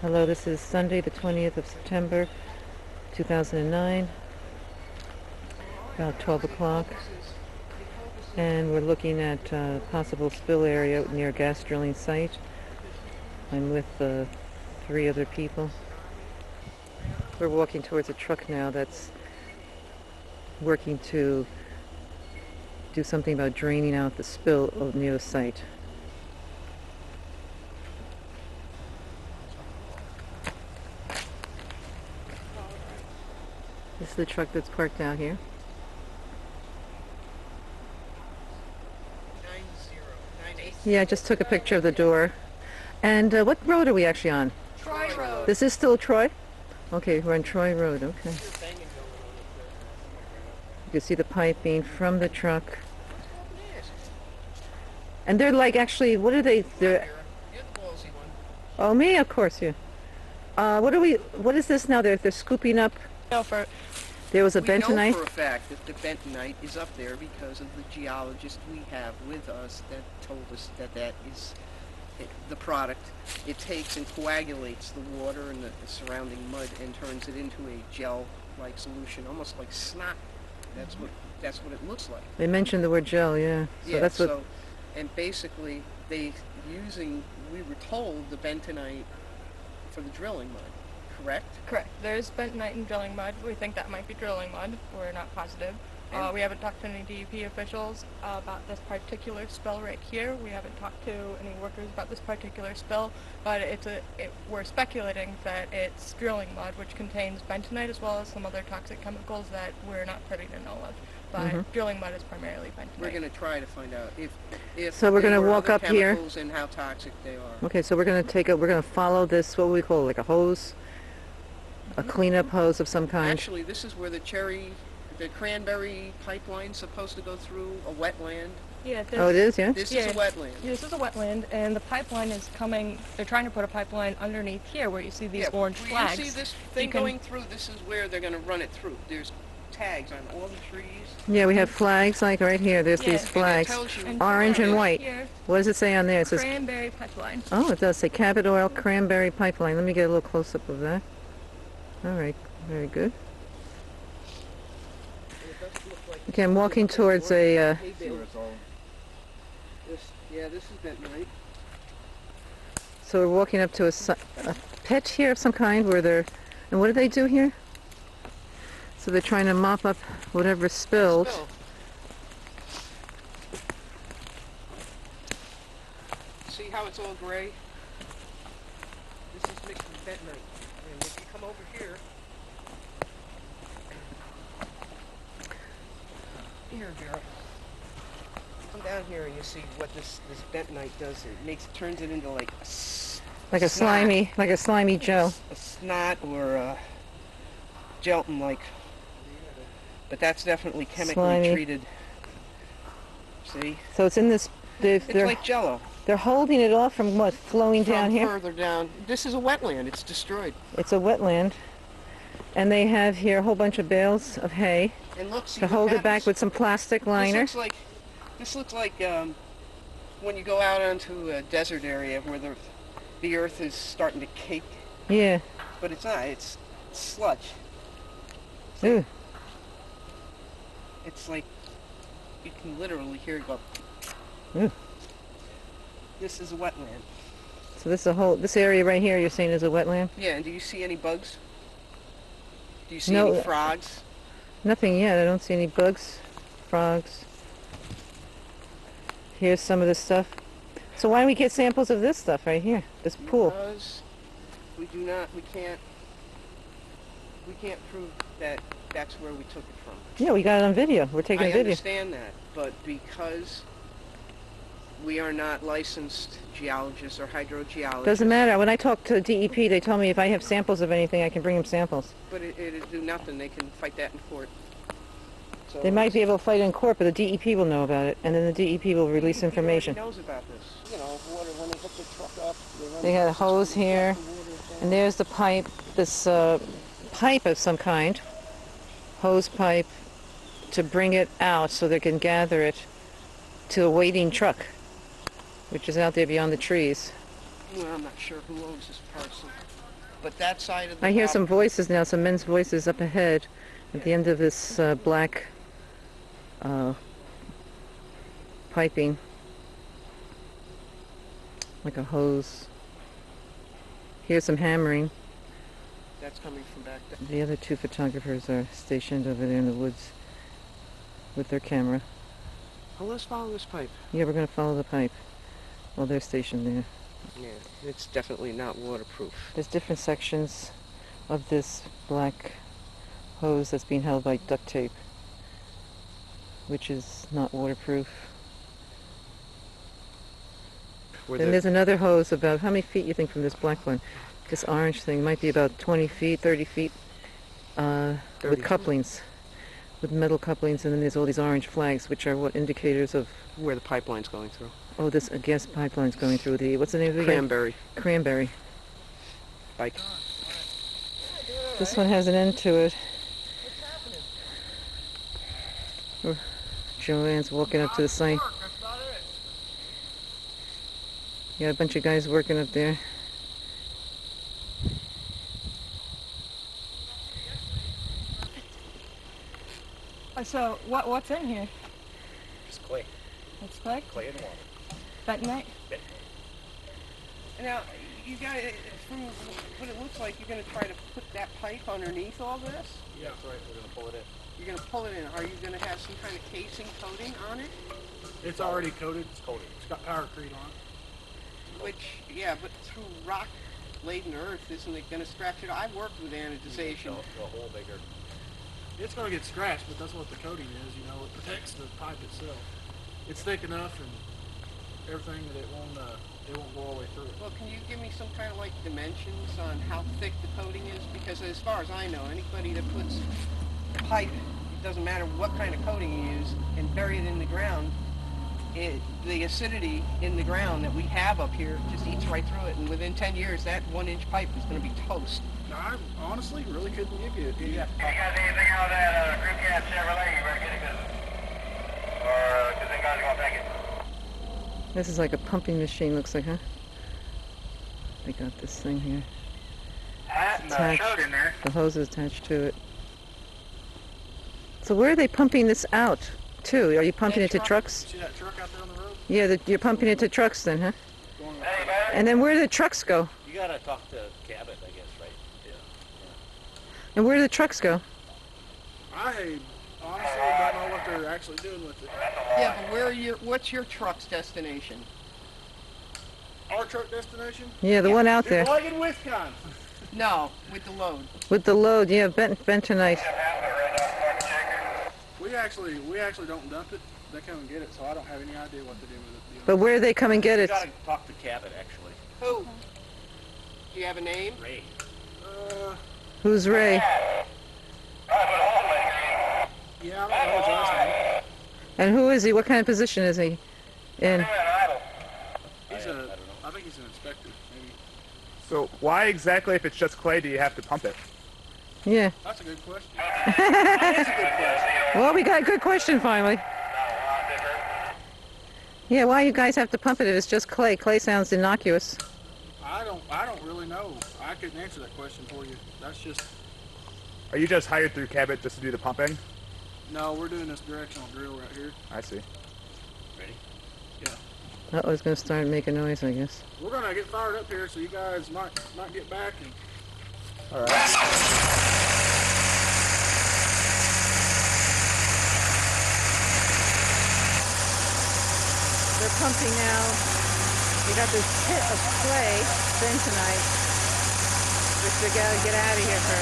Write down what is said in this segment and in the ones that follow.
Hello, this is Sunday, the 20th of September, 2009, about 12 o'clock, and we're looking at possible spill area near gas drilling site. I'm with 3 other people. We're walking towards a truck now that's working to do something about draining out the spill near the site. This is the truck that's parked out here. Yeah, I just took a picture of the door. And what road are we actually on? Troy Road. This is still Troy? Okay, we're on Troy Road, okay. You can see the piping from the truck. And they're like, actually, what are they? They're, oh, me, of course, yeah. What is this now? They're scooping up. There was a bentonite. We know for a fact that the bentonite is up there because of the geologist we have with us that told us that is the product. It takes and coagulates the water and the surrounding mud and turns it into a gel-like solution, almost like snot. That's what it looks like. They mentioned the word gel, yeah. So yeah. That's what. And basically, we were told the bentonite for the drilling mud. Correct? Correct. There's bentonite in drilling mud. We think that might be drilling mud. We're not positive. We haven't talked to any DEP officials about this particular spill right here. We haven't talked to any workers about this particular spill, but we're speculating that it's drilling mud, which contains bentonite as well as some other toxic chemicals that we're not privy to know of. But drilling mud is primarily bentonite. We're going to try to find out if so we're going to walk up here and how toxic they are. Okay, so we're going to follow this, what we call like a hose, a cleanup hose of some kind. Actually, this is where the cranberry pipeline's supposed to go through a wetland. Yeah. Oh, it is, yeah? This is a wetland. This is a wetland, and the pipeline is coming. They're trying to put a pipeline underneath here where you see these orange flags. You see this thing going through? This is where they're going to run it through. There's tags on all the trees. Yeah, we have flags like right here. There's these flags, orange and white. Here, what does it say on there? It says cranberry pipeline. Oh, it does say Cabot Oil Cranberry Pipeline. Let me get a little close-up of that. All right, very good. Okay, I'm walking towards a... this is bentonite. So we're walking up to a pit here of some kind where they're... And what do they do here? So they're trying to mop up whatever spilled. See how it's all gray? This is mixed with bentonite. And if you come over here... Here, Vera. Come down here and you see what this bentonite does. It turns it into like a slimy gel. A snot or a gelatin-like. But that's definitely chemically treated. See? So it's in this... It's like Jell-O. They're holding it off from what? Flowing down here? Further down. This is a wetland. It's destroyed. It's a wetland. And they have here a whole bunch of bales of hay and look, to hold it back with some plastic liner. This looks like when you go out onto a desert area where the earth is starting to cake. Yeah. But it's not. It's sludge. Ooh. It's like you can literally hear it go. Ooh. This is a wetland. So this area right here you're saying is a wetland? Yeah, and do you see any bugs? Do you see any frogs? Nothing yet. I don't see any bugs, frogs. Here's some of the stuff. So why don't we get samples of this stuff right here, this pool? Because we can't prove that that's where we took it from. Yeah, we got it on video. We're taking video. I understand that, but because we are not licensed geologists or hydrogeologists. Doesn't matter. When I talked to DEP, they told me if I have samples of anything, I can bring them samples. But it'll do nothing. They can fight that in court. So they might be able to fight it in court, but the DEP will know about it, and then the DEP will release information. Knows about this. You know, water when they hook the truck up. They had a hose here, and there's the pipe. This pipe of some kind, hose pipe, to bring it out so they can gather it to a waiting truck, which is out there beyond the trees. Well, I'm not sure who owns this parcel. But that side of the I hear top- some voices now, some men's voices up ahead at the end of this black piping, like a hose. Here's some hammering. That's coming from back there. The other two photographers are stationed over there in the woods with their camera. Well, let's follow this pipe. Yeah, we're going to follow the pipe while they're stationed there. Yeah, it's definitely not waterproof. There's different sections of this black hose that's being held by duct tape, which is not waterproof. Then there's another hose about, how many feet you think from this black one? This orange thing might be about 20 feet, 30 feet, with couplings, with metal couplings, and then there's all these orange flags, which are what indicators of, Where the pipeline's going through. oh, this gas pipeline's going through the, what's the name of it again? Cranberry. Cranberry. Bike. This one has an end to it. Oh, Joanne's walking up to the site. You got a bunch of guys working up there. So what's in here? Just clay. It's clay? Clay and water. Bentonite? Now, you guys, from what it looks like, you're going to try to put that pipe underneath all this? Yeah, that's right. We're going to pull it in. You're going to pull it in. Are you going to have some kind of casing coating on it? It's already coated. It's coated. It's got powdercrete on it. Which, yeah, but through rock-laden earth, isn't it going to scratch it? I've worked with anodization. The hole bigger. It's going to get scratched, but that's what the coating is. You know, it protects the pipe itself. It's thick enough and everything that it won't go all the way through it. Well, can you give me some kind of like dimensions on how thick the coating is? Because as far as I know, anybody that puts pipe, it doesn't matter what kind of coating you use, and bury it in the ground, the acidity in the ground that we have up here just eats right through it, and within 10 years, that 1-inch pipe is going to be toast. I honestly really couldn't give you any. Hey, you guys, anything out of that crew cab Chevrolet? You better get it, because them guys are going to take it. This is like a pumping machine, looks like, huh? They got this thing here. Hat and Attached. shirt in there. The hose is attached to it. So where are they pumping this out to? Are you pumping it to trucks? See that truck out there on the road? Yeah, you're pumping it to trucks then, huh? Going up. Hey, man. And then where do the trucks go? You got to talk to Cabot, I guess, right? Yeah. And where do the trucks go? I honestly don't know what they're actually doing with it. Yeah, but what's your truck's destination? Our truck destination? Yeah, the one out there. Scroggins, Wisconsin. No, with the load. With the load, yeah, bentonite. We actually don't dump it. They come and get it, so I don't have any idea what to do with it. But where do they come and get You it? got to talk to Cabot, actually. Who? Do you have a name? Ray. Who's Ray? Yeah, I don't know his last name. And who is he? What kind of position is he in? I think he's an inspector, maybe. So why exactly, if it's just clay, do you have to pump it? Yeah. That's a good question. That's a good question. Well, we got a good question finally. Yeah, why you guys have to pump it if it's just clay? Clay sounds innocuous. I don't really know. I couldn't answer that question for you. That's just, Are you just hired through Cabot just to do the pumping? no, we're doing this directional drill right here. I see. Ready? Yeah. Uh-oh, it's going to start making noise, I guess. We're gonna get fired up here, so you guys might get back and All right. They're pumping now. We got this pit of clay, bentonite, which they got to get out of here for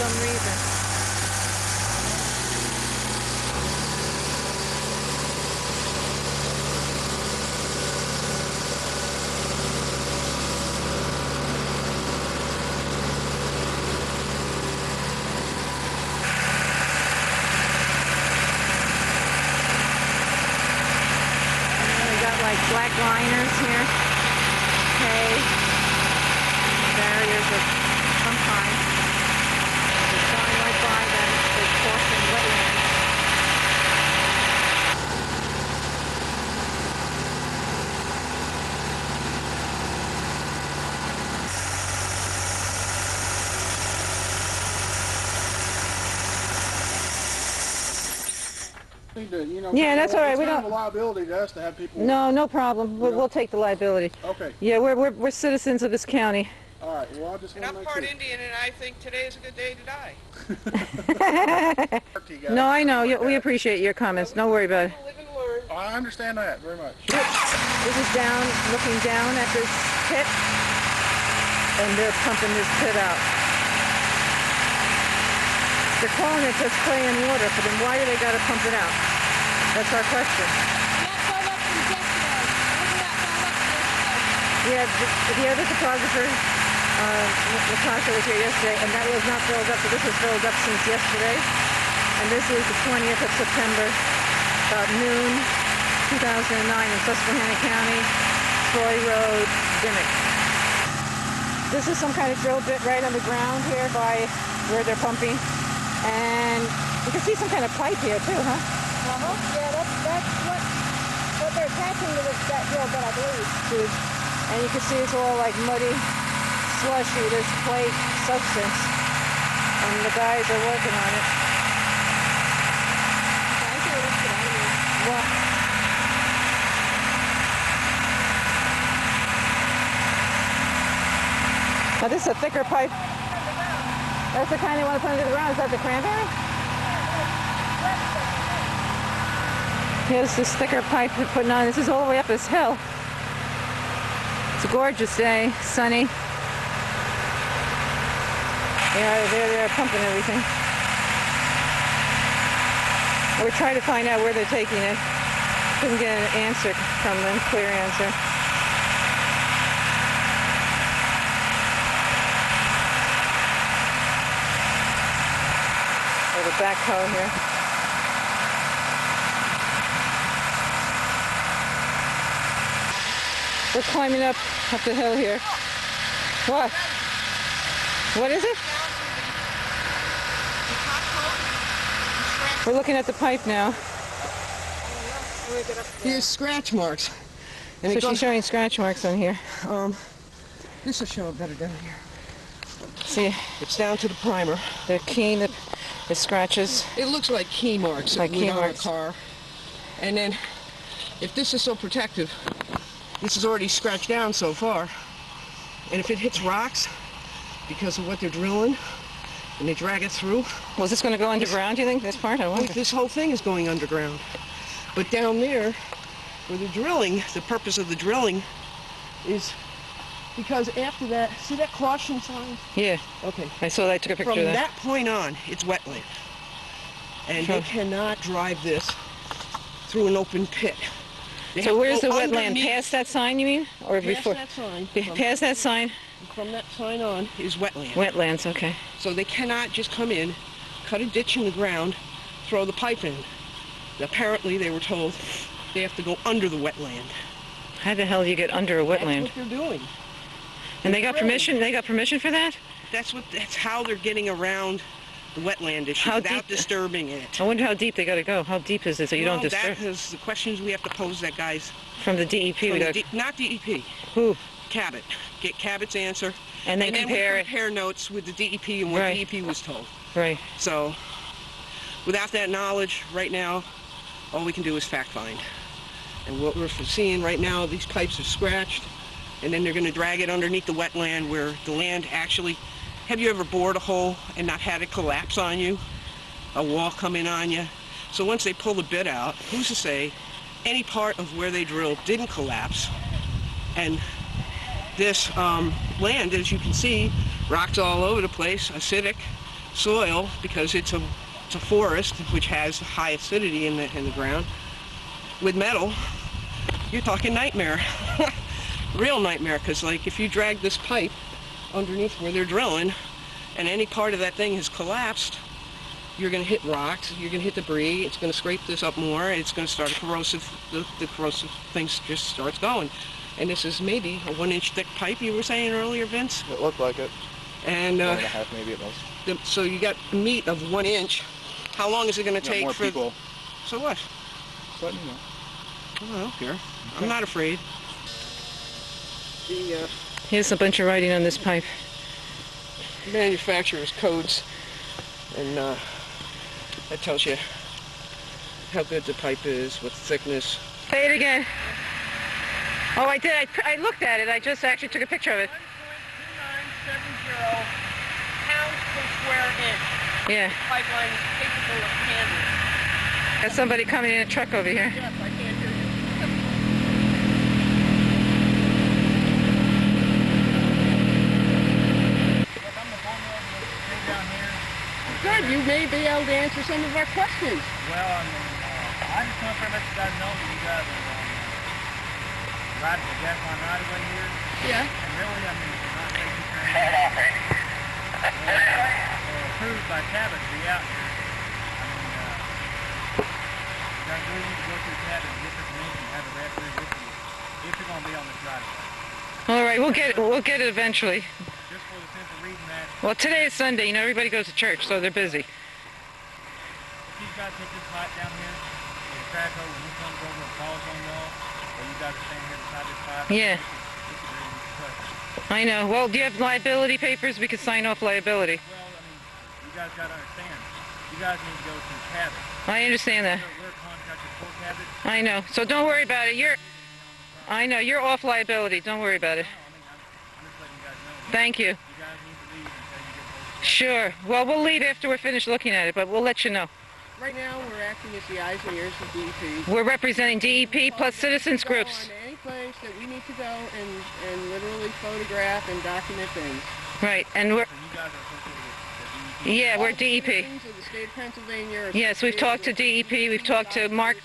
some reason. Like black liners here, hay, barriers of some kind. Just going right by them, they crossing wetlands. Need to, you know, Yeah, that's all right. It's We kind don't. of a liability to us to have people. No problem. Yeah. We'll take the liability. Okay. Yeah, we're citizens of this county. All right. Well, I just And want I'm to make part sure. Indian, and I think today is a good day to die. No, I know. We appreciate your comments. Don't worry about it. Live and learn. I understand that very much. This is down, looking down at this pit, and they're pumping this pit out. They're calling it just clay and water, but then why do they got to pump it out? That's our question. Yeah, the other photographer, Natasha, was here yesterday, and that was not filled up, but this was filled up since yesterday. And this is the 20th of September, about noon, 2009 in Susquehanna County, Troy Road, Dimmick. This is some kind of drill bit right on the ground here by where they're pumping. And you can see some kind of pipe here too, huh? Yeah, that's what they're attaching to that drill bit, I believe. And you can see it's all like muddy, slushy, this clay substance. And the guys are working on it. Well, now this is a thicker pipe. That's the kind they want to put into the ground. Is that the cranberry? Here's this thicker pipe they're putting on. This is all the way up this hill. It's a gorgeous day, sunny. Yeah, they're pumping everything. We're trying to find out where they're taking it. Couldn't get an answer from them, clear answer. There's a backhoe here. We're climbing up the hill here. What? What is it? We're looking at the pipe now. Here's scratch marks. And So she's showing scratch marks on here. this will show it better down here. See, It's down to the primer. they're keen, the scratches. It looks like key marks Like that key went on a marks. car. And then, if this is so protective, this is already scratched down so far. And if it hits rocks, because of what they're drilling, and they drag it through, Was this going to go underground, do you think, this part? I wonder. this whole thing is going underground. But down there, where they're drilling, the purpose of the drilling is because after that, see that caution sign? Yeah, Okay. I saw that. I took a picture From of that. that point on, it's wetland. And they cannot drive this through an open pit. They have So to where's go the wetland? underneath. Past that sign, you mean? Or Past before? that sign, Past that sign? from that sign on is wetland. Wetlands, okay. So they cannot just come in, cut a ditch in the ground, throw the pipe in. Apparently, they were told they have to go under the wetland. How the hell do you get under a That's wetland? what they're doing. And they got drilling. permission? They got permission for that? That's how they're getting around the wetland issue How without deep- disturbing it. I wonder how deep they got to go. How deep is it so you don't disturb? That is the questions we have to pose that guys. From the DEP, we From got not DEP, who? Cabot. Get Cabot's answer. And then compare we it. compare notes with the DEP and what Right. DEP was told. Right. So, without that knowledge, right now, all we can do is fact find. And what we're seeing right now, these pipes are scratched, and then they're going to drag it underneath the wetland where the land actually... Have you ever bored a hole and not had it collapse on you? A wall come in on you? So once they pull the bit out, who's to say any part of where they drilled didn't collapse? And this land, as you can see, rocks all over the place, acidic soil, because it's a forest which has high acidity in the ground. With metal, you're talking nightmare. Real nightmare, because like if you drag this pipe underneath where they're drilling and any part of that thing has collapsed, you're going to hit rocks, you're going to hit debris, it's going to scrape this up more, it's going to start a corrosive, the corrosive things just starts going. And this is maybe a 1-inch thick pipe you were saying earlier, Vince? It looked like it. And 1.5 maybe at most. so you got meat of 1 inch. How long is it going to You got take more for... people. So what? But, you know. I don't care. I'm not afraid. The Here's a bunch of writing on this pipe. manufacturer's codes, and that tells you how good the pipe is, what thickness. Say it again. Oh, I did. I looked at it. I just actually took a picture of it. 1.2970 pounds per square inch. Yeah. Pipeline is capable of handling. Got somebody coming in a truck over here. Yes, I can't hear you. Good, you may be able to answer some of our questions. Well, I mean, I just want to let you guys know that you guys are riding the gas line right away here. Yeah. And really, I mean, it's not safety training. Approved by Cabot to be out here. I mean, you guys really need to go through Cabot and get your permission to have a rap through with you if you're going to be on this right away. All right, we'll get it. We'll get it eventually. Just for the simple reason that Well, today is Sunday. You know, everybody goes to church, so they're busy. if these guys take this pipe down here, and the crack over, and this comes over and falls on y'all, or you guys are standing here beside this pipe, Yeah. it could really be crushing. I know. Well, do you have liability papers? We could sign off liability. Well, I mean, you guys got to understand, you guys need to go through Cabot. I understand that. We're contracted for Cabot. I know. So don't worry about it. I know. You're off liability. Don't worry about it. No, I mean, I'm just letting you guys know. Thank you. You guys need to leave until you get those. Sure. Well, we'll leave after we're finished looking at it, but we'll let you know. Right now, we're acting as the eyes and ears of DEP. We're representing DEP plus citizens Go groups. on to any place that we need to go and literally photograph and document things. Right. And we're, So you guys are associated with the DEP. yeah, we're All the DEP. citizens of the state of Pennsylvania are Yes, we've talked to associated with DEP. We've talked to Mark.